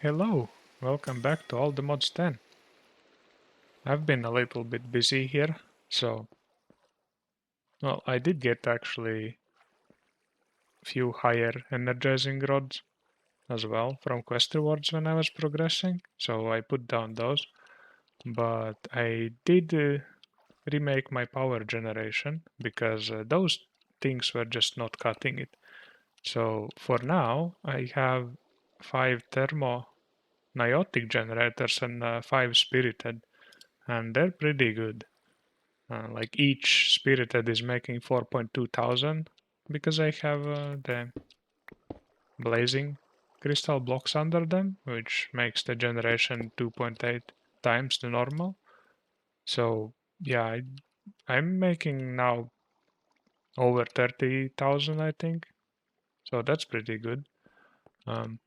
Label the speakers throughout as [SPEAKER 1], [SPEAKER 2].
[SPEAKER 1] Hello, welcome back to All the Mods 10. I've been a little bit busy here, so well, I did get actually a few higher energizing rods as well from quest rewards when I was progressing, so I put down those. But I did remake my power generation because those things were just not cutting it. So for now, I have 5 thermo-niotic generators and 5 spirited, and they're pretty good. Like each spirited is making 4.2 thousand because I have the blazing crystal blocks under them, which makes the generation 2.8 times the normal. So yeah, I'm making now over 30,000, I think. So that's pretty good.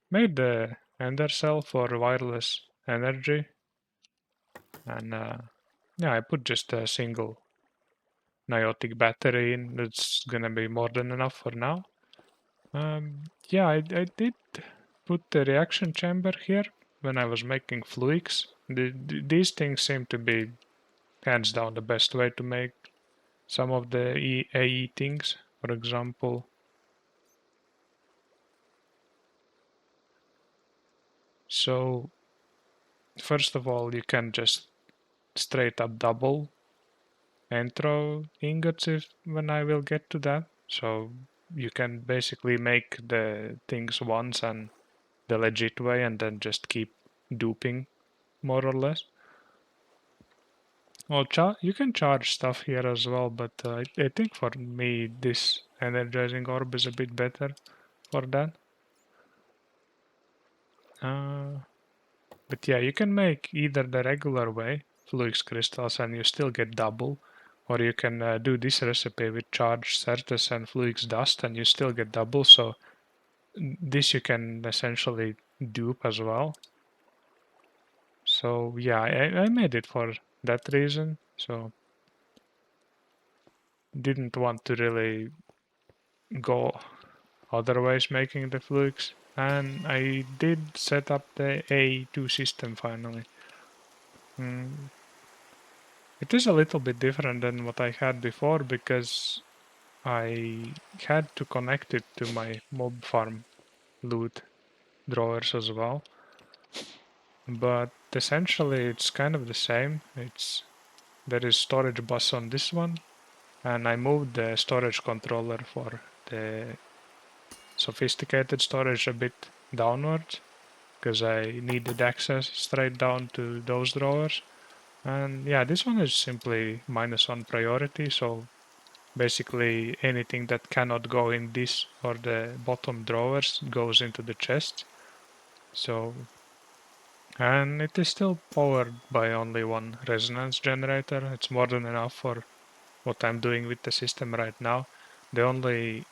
[SPEAKER 1] Made the ender cell for wireless energy, and yeah, I put just a single niotic battery in. That's gonna be more than enough for now. Yeah, I did put the reaction chamber here when I was making fluids. These things seem to be hands down the best way to make some of the AE things. For example, so first of all, you can just straight up double intro ingots if when I will get to that. So you can basically make the things once and the legit way and then just keep duping more or less. Well, you can charge stuff here as well, but I think for me this energizing orb is a bit better for that. Uh, but yeah, you can make either the regular way, fluix crystals, and you still get double, or you can do this recipe with charged certus and fluix dust, and you still get double. So this you can essentially dupe as well. So yeah, I made it for that reason. So didn't want to really go otherwise making the fluix. And I did set up the A2 system finally. Mm, it is a little bit different than what I had before because I had to connect it to my mob farm loot drawers as well. But essentially it's kind of the same. There is storage bus on this one, and I moved the storage controller for the sophisticated storage a bit downwards because I needed access straight down to those drawers. And yeah, this one is simply -1 priority, so basically anything that cannot go in this or the bottom drawers goes into the chest. So, and it is still powered by only one resonance generator. It's more than enough for what I'm doing with the system right now. The only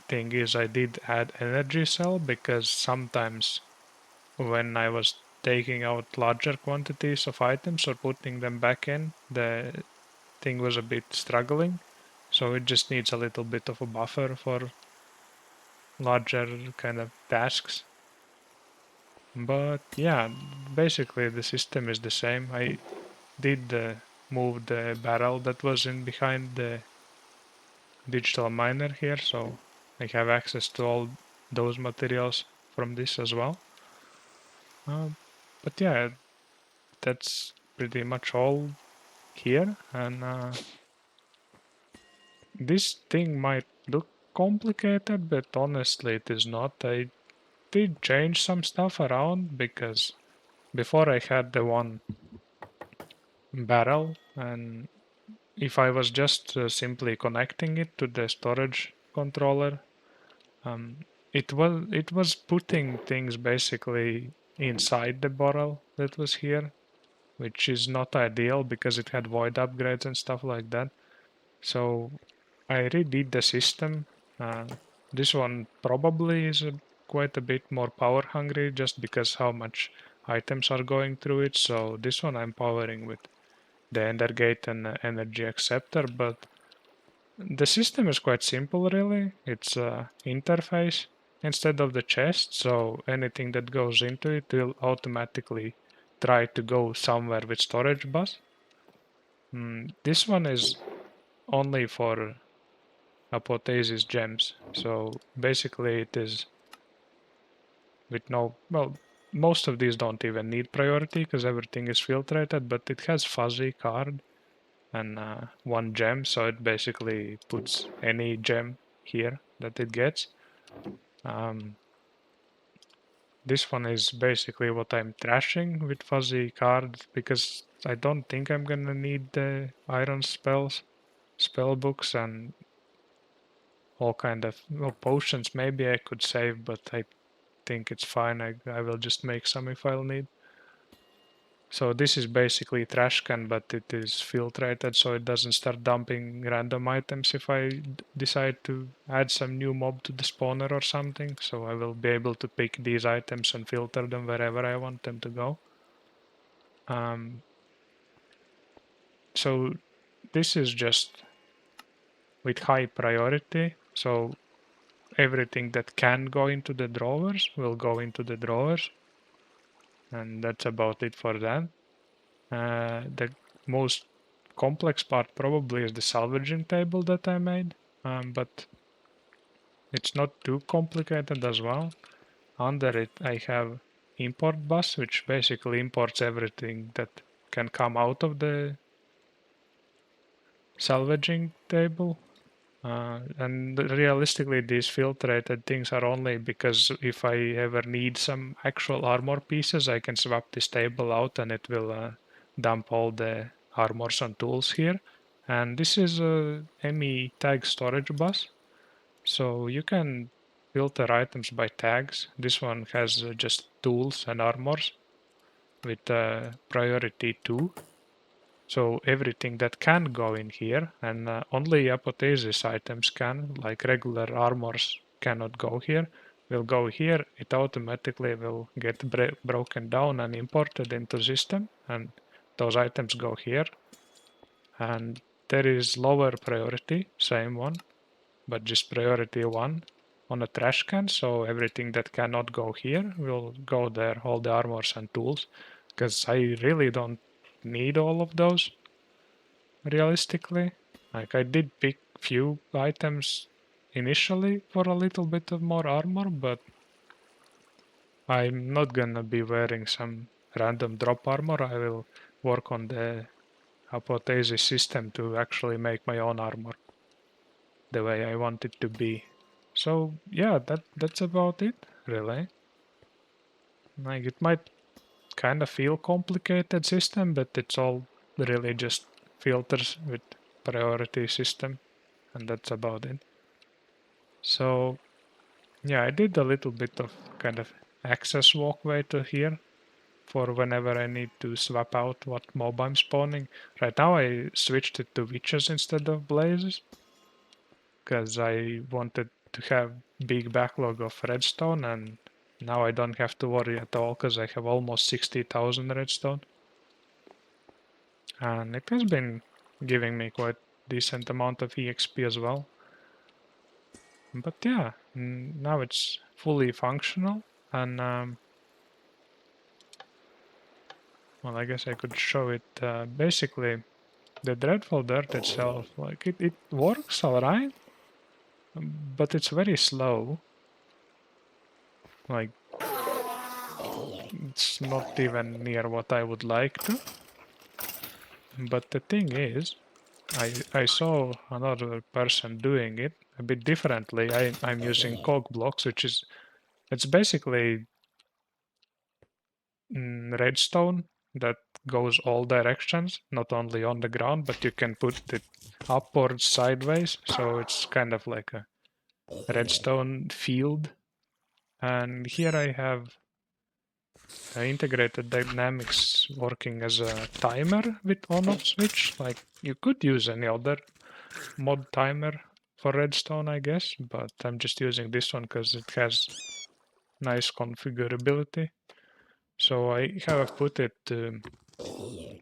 [SPEAKER 1] thing is I did add energy cell because sometimes when I was taking out larger quantities of items or putting them back in, the thing was a bit struggling. So it just needs a little bit of a buffer for larger kind of tasks. But yeah, basically the system is the same. I did move the barrel that was in behind the digital miner here, so I have access to all those materials from this as well. Uh, but yeah, that's pretty much all here. And this thing might look complicated, but honestly it is not. I did change some stuff around because before I had the one barrel, and if I was just simply connecting it to the storage controller, um, it was putting things basically inside the barrel that was here, which is not ideal because it had void upgrades and stuff like that. So I redid the system. Uh, this one probably is quite a bit more power hungry just because how much items are going through it. So this one I'm powering with the Ender Gate and Energy Acceptor, but the system is quite simple really. It's interface. instead of the chest, so anything that goes into it will automatically try to go somewhere with storage bus. This one is only for apotheosis gems, so basically it is with no, well, most of these don't even need priority because everything is filtered, but it has fuzzy card and 1 gem, so it basically puts any gem here that it gets. This one is basically what I'm trashing with fuzzy cards because I don't think I'm gonna need the iron spells, spell books, and all kind of, well, potions maybe I could save, but I think it's fine. I will just make some if I'll need. So this is basically trash can, but it is filtered so it doesn't start dumping random items if I decide to add some new mob to the spawner or something. So I will be able to pick these items and filter them wherever I want them to go. So this is just with high priority. So everything that can go into the drawers will go into the drawers. And that's about it for that. The most complex part probably is the salvaging table that I made, but it's not too complicated as well. Under it I have import bus, which basically imports everything that can come out of the salvaging table. And realistically, these filtered things are only because if I ever need some actual armor pieces, I can swap this table out and it will dump all the armors and tools here. And this is a ME tag storage bus. So you can filter items by tags. This one has just tools and armors with priority 2. So everything that can go in here, and only apotheosis items can, like regular armors cannot go here, will go here. It automatically will get broken down and imported into system, and those items go here. And there is lower priority, same one, but just priority 1 on a trash can, so everything that cannot go here will go there, all the armors and tools, because I really don't need all of those. Realistically, like I did pick few items initially for a little bit of more armor, but I'm not gonna be wearing some random drop armor. I will work on the apotheosis system to actually make my own armor the way I want it to be. So yeah, that's about it, really. Like it might kind of feel complicated system, but it's all really just filters with priority system, and that's about it. So yeah, I did a little bit of kind of access walkway to here for whenever I need to swap out what mob I'm spawning. Right now I switched it to witches instead of blazes because I wanted to have big backlog of redstone, and now I don't have to worry at all because I have almost 60,000 redstone. And it has been giving me quite decent amount of EXP as well. But yeah, now it's fully functional, and well, I guess I could show it. Basically, the Dreadful Dirt itself, like it works alright, but it's very slow. Like, it's not even near what I would like to. But the thing is, I saw another person doing it a bit differently. I'm using cog blocks, which is, it's basically redstone that goes all directions, not only on the ground, but you can put it upwards, sideways, so it's kind of like a redstone field. And here I have integrated dynamics working as a timer with on-off switch. Like you could use any other mod timer for redstone, I guess, but I'm just using this one because it has nice configurability. So I have put it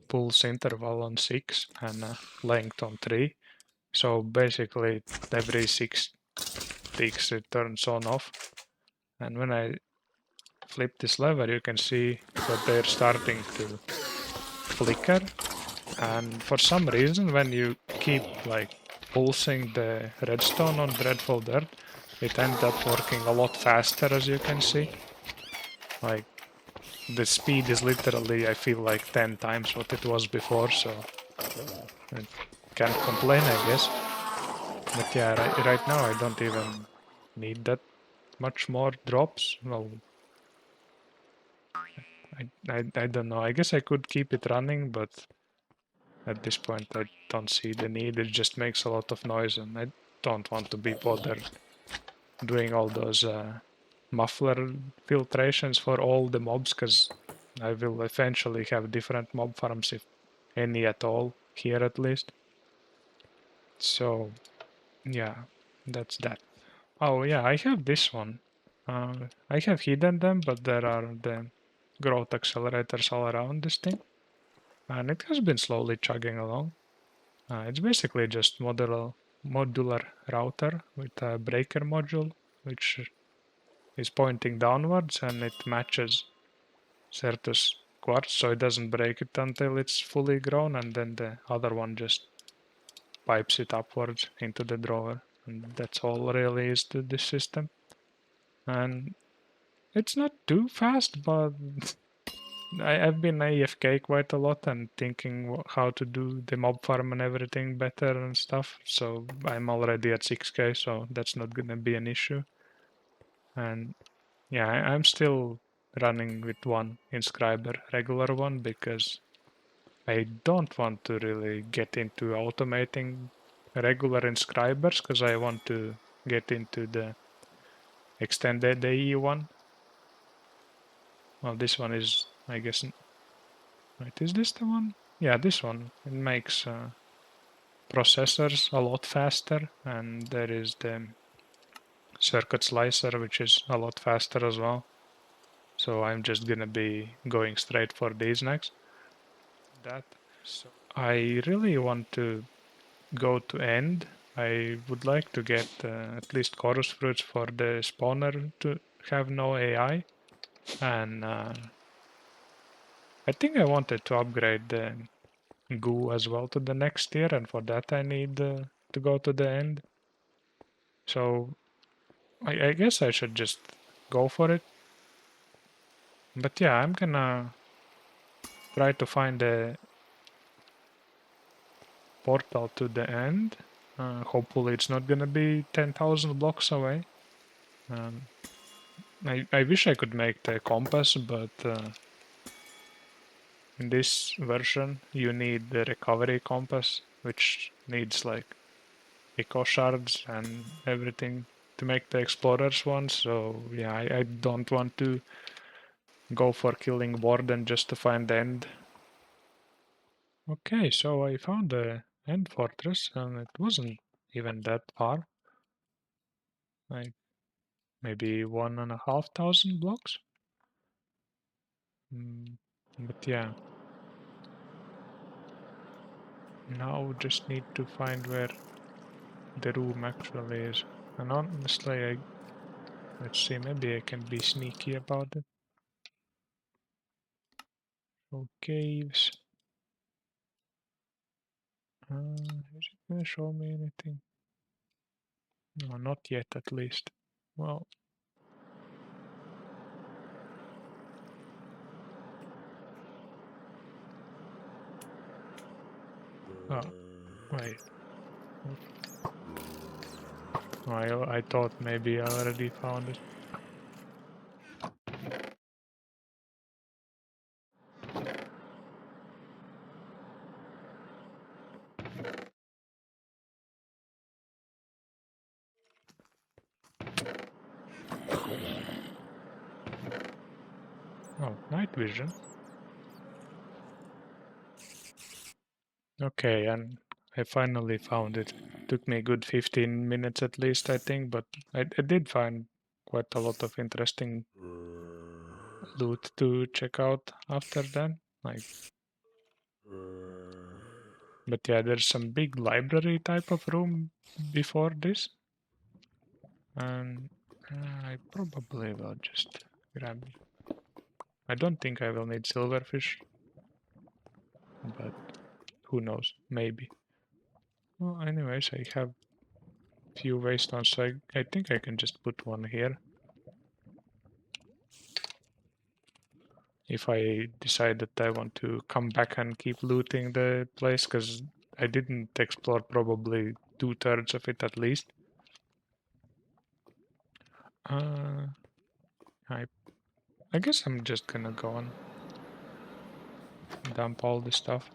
[SPEAKER 1] pulse interval on 6 and length on 3. So basically every 6 ticks it turns on off. And when I flip this lever, you can see that they're starting to flicker. And for some reason, when you keep like pulsing the redstone on dreadful dirt, it ends up working a lot faster, as you can see. Like the speed is literally, I feel like 10 times what it was before, so I can't complain, I guess. But yeah, right now I don't even need that much more drops. Well, I don't know. I guess I could keep it running, but at this point I don't see the need. It just makes a lot of noise, and I don't want to be bothered doing all those muffler filtrations for all the mobs, because I will eventually have different mob farms, if any at all, here at least. So yeah, that's that. Oh yeah, I have this one. I have hidden them, but there are the growth accelerators all around this thing. And it has been slowly chugging along. It's basically just modular router with a breaker module, which is pointing downwards, and it matches Certus quartz, so it doesn't break it until it's fully grown, and then the other one just pipes it upwards into the drawer. And that's all really is to this system. And it's not too fast, but I've been AFK quite a lot and thinking how to do the mob farm and everything better and stuff. So I'm already at 6k, so that's not gonna be an issue. And yeah, I'm still running with one inscriber, regular one, because I don't want to really get into automating regular inscribers, because I want to get into the extended AE one. Well, this one is, I guess, wait, is this the one? Yeah, this one. It makes processors a lot faster, and there is the circuit slicer, which is a lot faster as well. So I'm just gonna be going straight for these next. That. So I really want to go to end. I would like to get at least chorus fruits for the spawner to have no AI, and I think I wanted to upgrade the goo as well to the next tier, and for that I need to go to the end. So I guess I should just go for it. But yeah, I'm gonna try to find a portal to the end. Hopefully it's not gonna be 10,000 blocks away. Um, I wish I could make the compass, but in this version you need the recovery compass, which needs like eco shards and everything to make the explorers one. So yeah, I don't want to go for killing Warden just to find the end. Okay, so I found the end fortress, and it wasn't even that far. Like maybe 1,500 blocks. But yeah, now just need to find where the room actually is. And honestly, let's see, maybe I can be sneaky about it. So caves. Is it gonna show me anything? No, not yet at least. Well, oh, wait. I thought maybe I already found it. Oh, night vision. Okay, and I finally found it. Took me a good 15 minutes at least, I think, but I did find quite a lot of interesting loot to check out after that. Like, but yeah, there's some big library type of room before this, and I probably will just grab... I don't think I will need silverfish, but who knows, maybe. Well, anyways, I have few waystones, so I think I can just put one here. If I decide that I want to come back and keep looting the place, because I didn't explore probably 2/3 of it at least. Uh, I guess I'm just gonna go and dump all this stuff.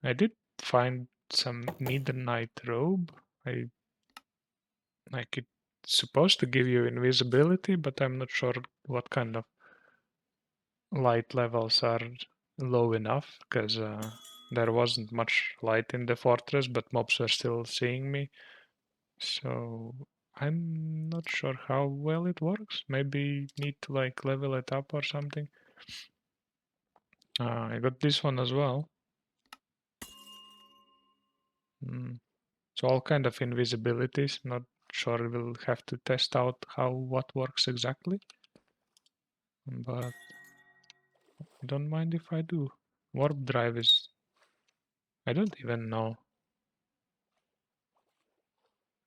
[SPEAKER 1] I did find some midnight robe. I like it's supposed to give you invisibility, but I'm not sure what kind of light levels are low enough, because there wasn't much light in the fortress, but mobs were still seeing me. So I'm not sure how well it works. Maybe need to like level it up or something. I got this one as well. So all kind of invisibilities. Not sure, we'll have to test out how what works exactly. But don't mind if I do. Warp drive is... I don't even know.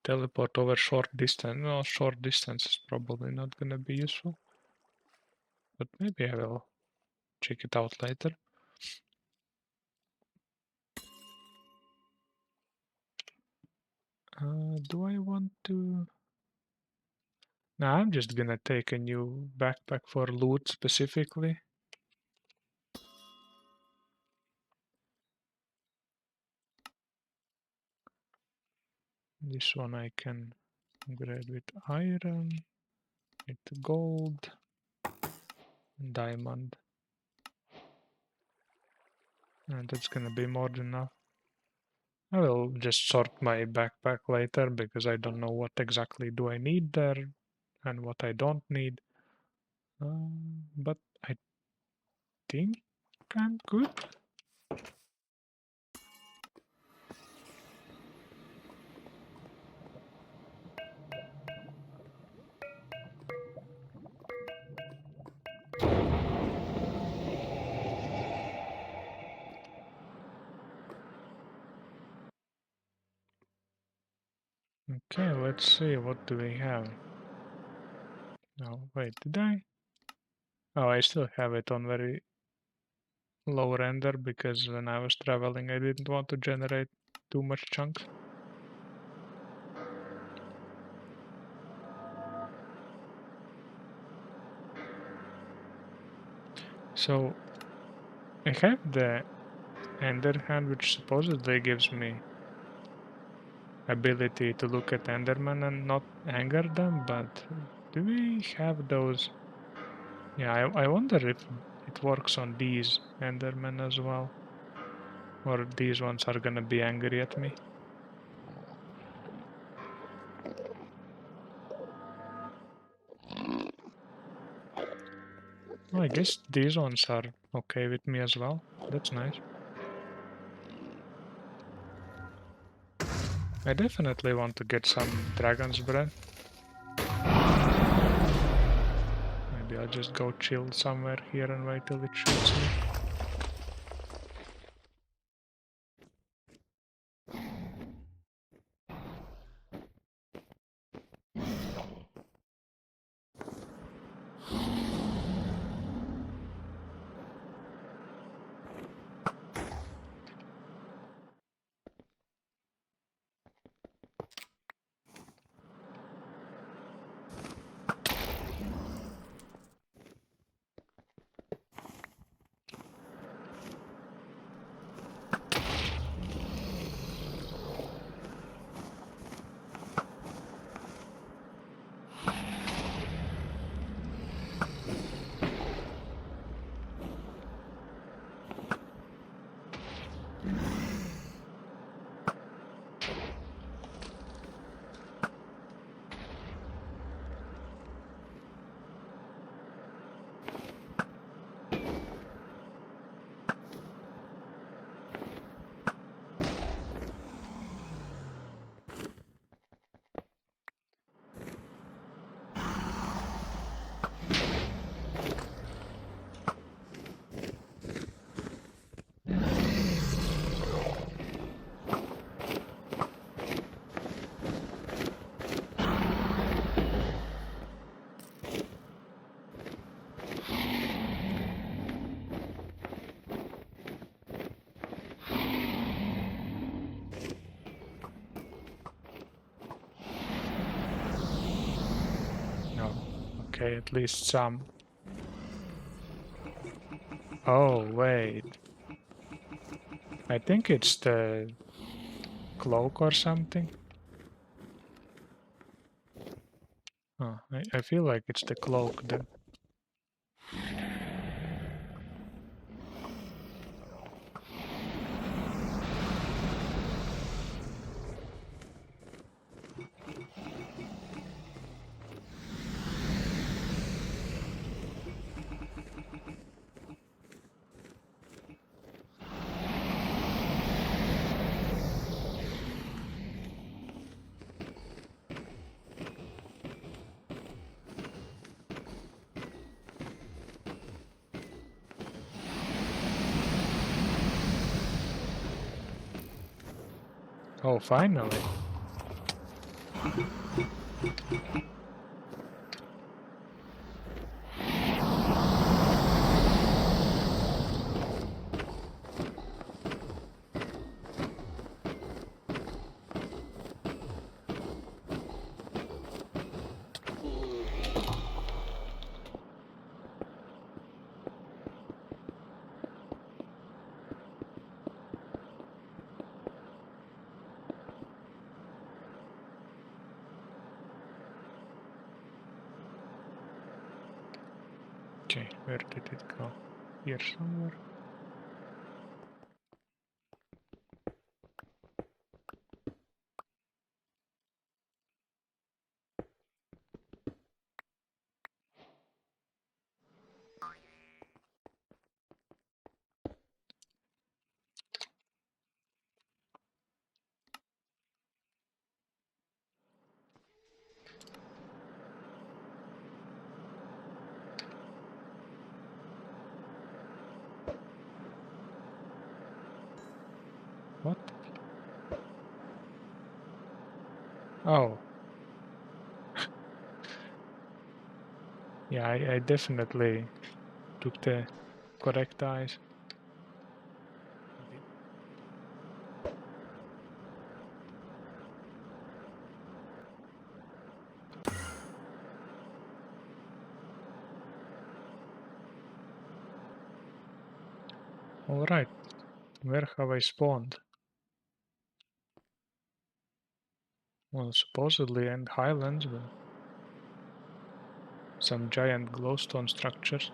[SPEAKER 1] Teleport over short distance. No, short distance is probably not gonna be useful. But maybe I will check it out later. Do I want to... Nah, I'm just gonna take a new backpack for loot specifically. This one I can upgrade with iron, with gold, diamond. And that's gonna be more than enough. I will just sort my backpack later because I don't know what exactly do I need there and what I don't need. But I think I'm good. Okay, let's see, what do we have? No, wait, did I? Oh, I still have it on very low render because when I was traveling I didn't want to generate too much chunks. So I have the Ender hand, which supposedly gives me ability to look at Enderman and not anger them, but do we have those? Yeah, I wonder if it works on these Endermen as well, or these ones are gonna be angry at me. Well, I guess these ones are okay with me as well. That's nice. I definitely want to get some dragon's breath. Maybe I'll just go chill somewhere here and wait till it shoots me. Okay, at least some. Oh, wait. I think it's the cloak or something. Oh, I feel like it's the cloak then. Oh, finally. Okay, where did it go? Here somewhere. What? Oh. Yeah, I definitely took the correct eyes. Alright, where have I spawned? Well, supposedly in Highlands, but some giant glowstone structures.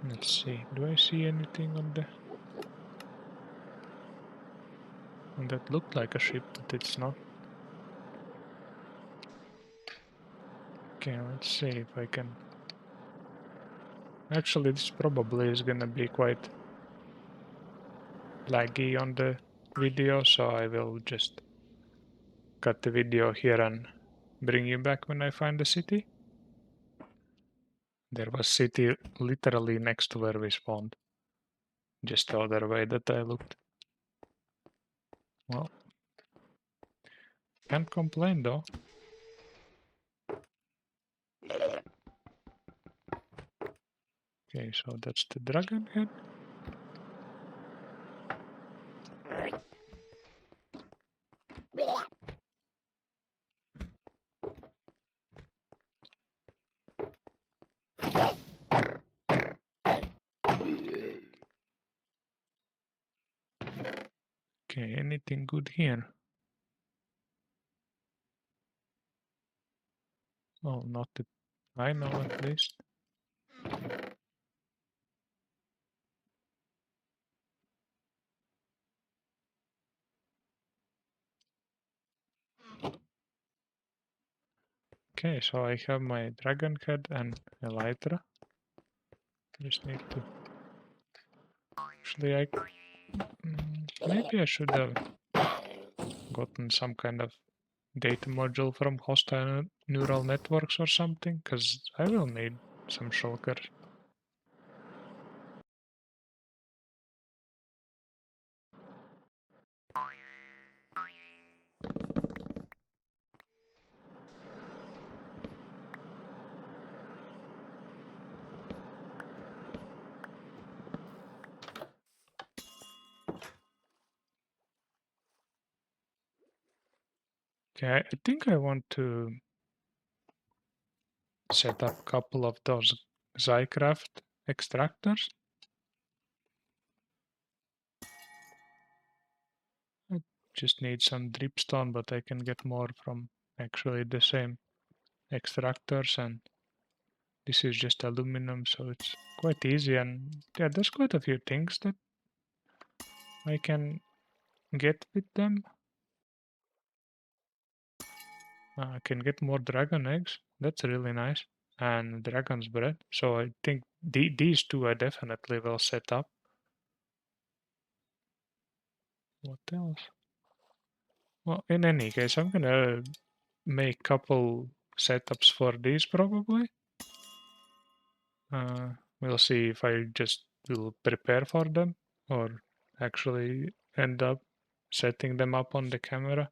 [SPEAKER 1] Let's see, do I see anything on that looked like a ship, but it's not. Okay, let's see if I can. Actually, this probably is gonna be quite laggy on the video, so I will just cut the video here and bring you back when I find the city. There was city literally next to where we spawned. Just the other way that I looked. Well, can't complain though. Okay, so that's the dragon head. Okay, anything good here? Oh, not that I know at least. Okay, so I have my dragon head and elytra. Just need to. Actually, maybe I should have gotten some kind of data module from hostile neural networks or something, because I will need some shulkers. Okay, I think I want to set up a couple of those Zycraft extractors. I just need some dripstone, but I can get more from actually the same extractors, and this is just aluminum, so it's quite easy. And yeah, there's quite a few things that I can get with them. I can get more dragon eggs. That's really nice. And dragon's bread. So I think these two I definitely will set up. What else? Well, in any case, I'm gonna make couple setups for these probably. We'll see if I just will prepare for them or actually end up setting them up on the camera.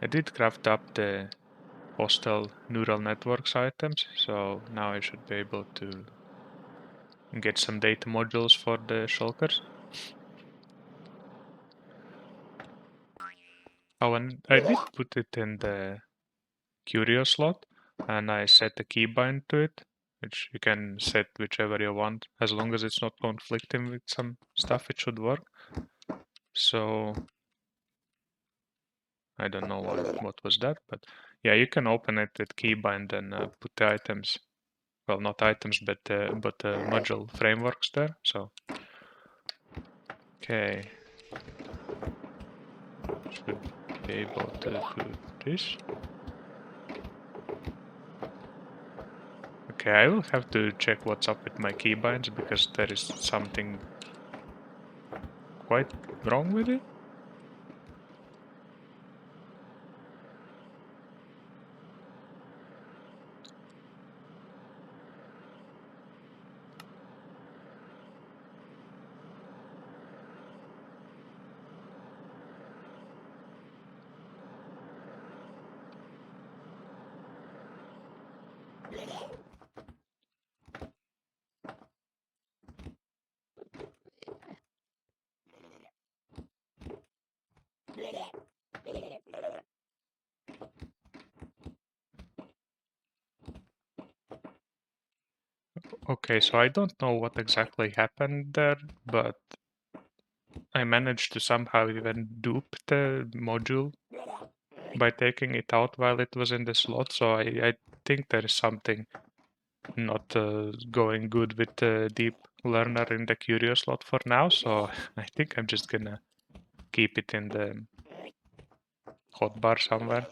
[SPEAKER 1] I did craft up the hostile neural networks items, so now I should be able to get some data modules for the shulkers. Oh, and I did put it in the curio slot, and I set a keybind to it, which you can set whichever you want. As long as it's not conflicting with some stuff, it should work. So I don't know what was that, but yeah, you can open it with keybind and put the items. Well, not items, but module frameworks there. So okay, should be able to do this. Okay, I will have to check what's up with my keybinds because there is something quite wrong with it. Okay, so I don't know what exactly happened there, but I managed to somehow even dupe the module by taking it out while it was in the slot. So I think there is something not going good with the deep learner in the curio slot for now. So I think I'm just gonna keep it in the hotbar somewhere.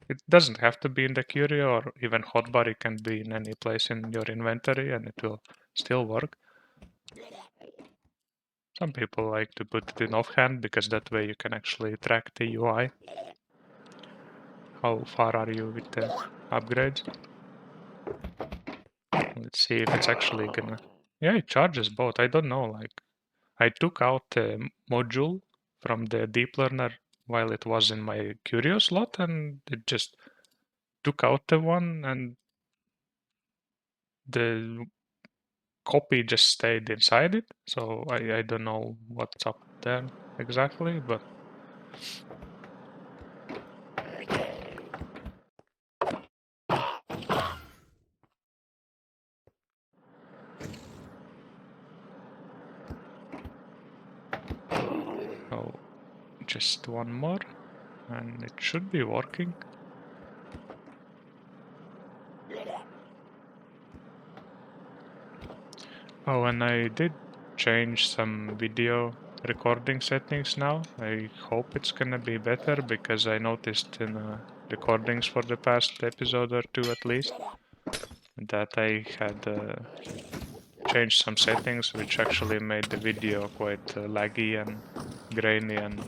[SPEAKER 1] It doesn't have to be in the curio or even hotbar. It can be in any place in your inventory and it will still work. Some people like to put it in offhand because that way you can actually track the UI. How far are you with the upgrades? Let's see if it's actually gonna... Yeah, it charges both. I don't know, like... I took out the module from the deep learner while it was in my curio slot and it just took out the one and the copy just stayed inside it. So I don't know what's up there exactly, but oh, just one more and it should be working. Oh, and I did change some video recording settings now. I hope it's gonna be better because I noticed in recordings for the past episode or two at least that I had changed some settings which actually made the video quite laggy and grainy and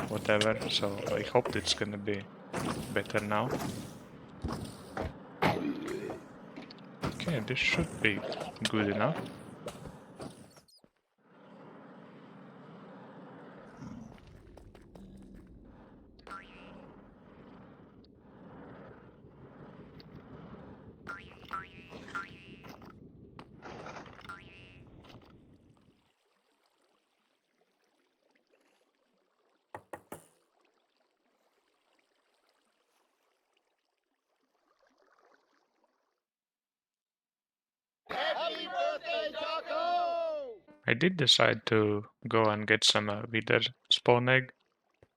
[SPEAKER 1] whatever, so I hope it's gonna be better now. Okay, this should be good enough.
[SPEAKER 2] Happy birthday, Taco!
[SPEAKER 1] I did decide to go and get some wither spawn egg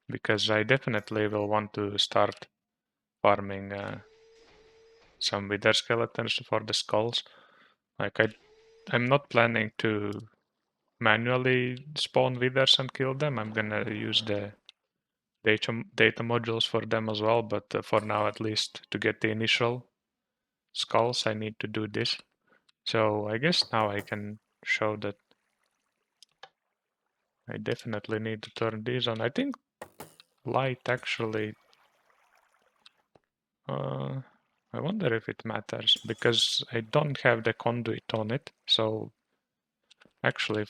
[SPEAKER 1] because I definitely will want to start farming some wither skeletons for the skulls. Like I'm not planning to manually spawn withers and kill them. I'm gonna use the data modules for them as well, but for now at least to get the initial skulls I need to do this. So I guess now I can show that I definitely need to turn these on. I think light actually I wonder if it matters because I don't have the conduit on it. So actually,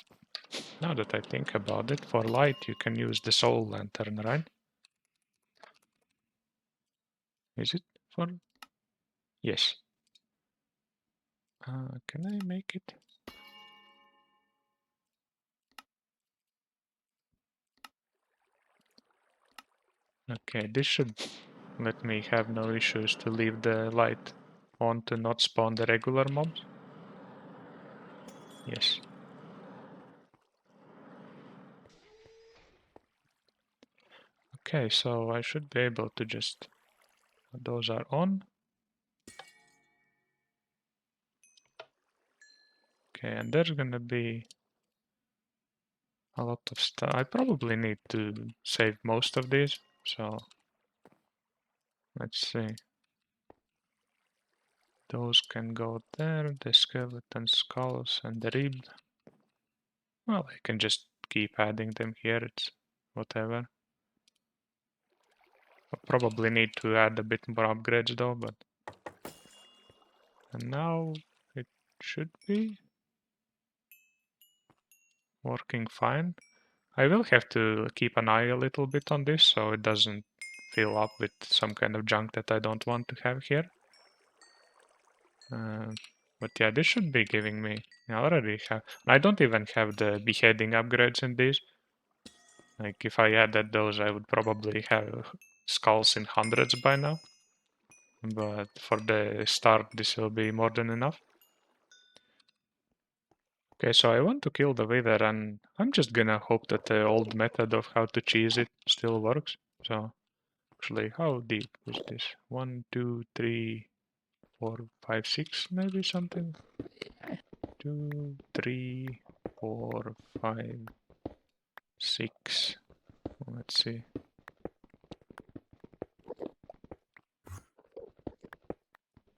[SPEAKER 1] now that I think about it, for light you can use the soul lantern, right? Is it for? Yes. Can I make it? Okay, this should let me have no issues to leave the light on to not spawn the regular mobs. Yes. Okay, so I should be able to just... Those are on. Okay, and there's gonna be a lot of stuff. I probably need to save most of these, so let's see. Those can go there, the skeleton skulls and the rib. Well, I can just keep adding them here, it's whatever. I'll probably need to add a bit more upgrades though, but... And now it should be working fine. I will have to keep an eye a little bit on this so it doesn't fill up with some kind of junk that I don't want to have here. But yeah, this should be giving me... I already have... I don't even have the beheading upgrades in these. Like if I added those, I would probably have skulls in hundreds by now. But for the start, this will be more than enough. Okay, so I want to kill the wither, and I'm just gonna hope that the old method of how to cheese it still works. So, actually, how deep is this? 1, 2, 3, 4, 5, 6, maybe something? 2, 3, 4, 5, 6. Let's see.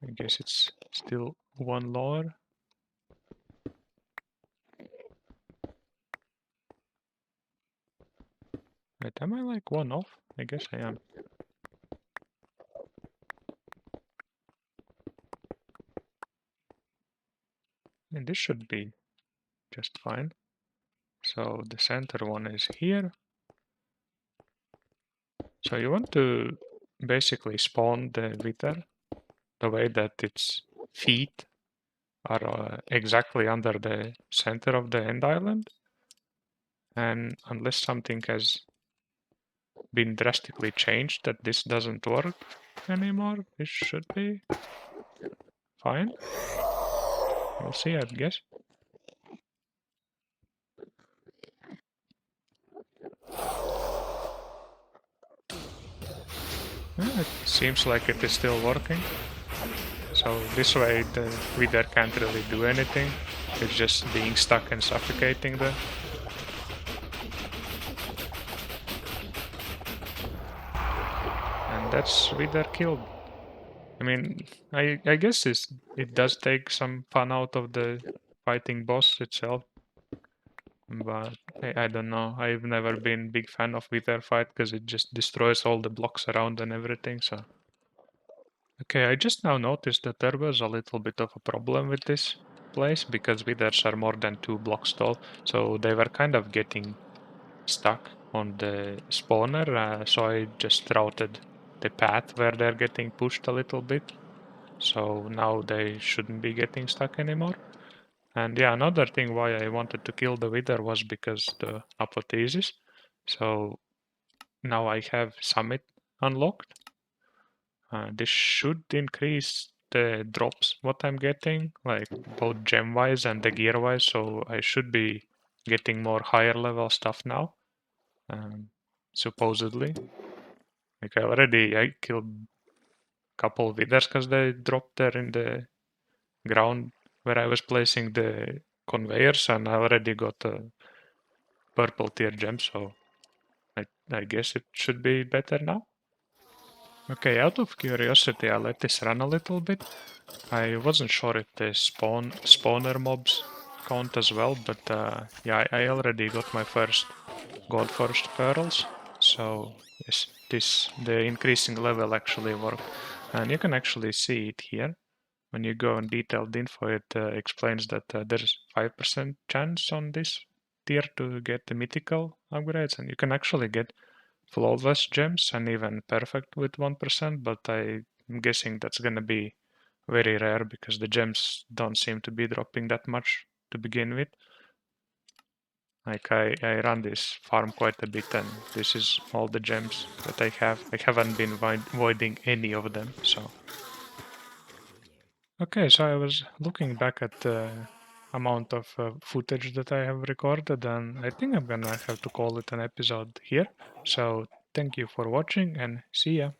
[SPEAKER 1] I guess it's still one lower. Wait, am I like one off? I guess I am. And this should be just fine. So the center one is here. So you want to basically spawn the wither the way that its feet are exactly under the center of the end island. And unless something has been drastically changed that this doesn't work anymore, this should be fine. We'll see, I guess. It seems like it is still working. So this way the wither can't really do anything. It's just being stuck and suffocating there. And that's wither killed. I mean, I guess it does take some fun out of the fighting boss itself. But I don't know. I've never been big fan of Wither fight because it just destroys all the blocks around and everything. So okay, I just now noticed that there was a little bit of a problem with this place because Withers are more than 2 blocks tall. So they were kind of getting stuck on the spawner. So I just routed the path where they're getting pushed a little bit. So now they shouldn't be getting stuck anymore. And yeah, another thing why I wanted to kill the Wither was because the apotheosis. So now I have Summit unlocked. This should increase the drops what I'm getting, like both gem wise and the gear wise. So I should be getting more higher level stuff now. Supposedly. Like I killed a couple withers because they dropped there in the ground where I was placing the conveyors, and I already got a purple tier gem, so I guess it should be better now. Okay, out of curiosity, I let this run a little bit. I wasn't sure if the spawner mobs count as well, but yeah, I already got my first gold first pearls. So yes, the increasing level actually worked, and you can actually see it here. When you go on detailed info, it explains that there's 5% chance on this tier to get the mythical upgrades, and you can actually get flawless gems and even perfect with 1%, but I'm guessing that's gonna be very rare because the gems don't seem to be dropping that much to begin with. Like I run this farm quite a bit, and this is all the gems that I have. I haven't been voiding any of them, so. Okay, so I was looking back at the amount of footage that I have recorded, and I think I'm gonna have to call it an episode here. So thank you for watching and see ya.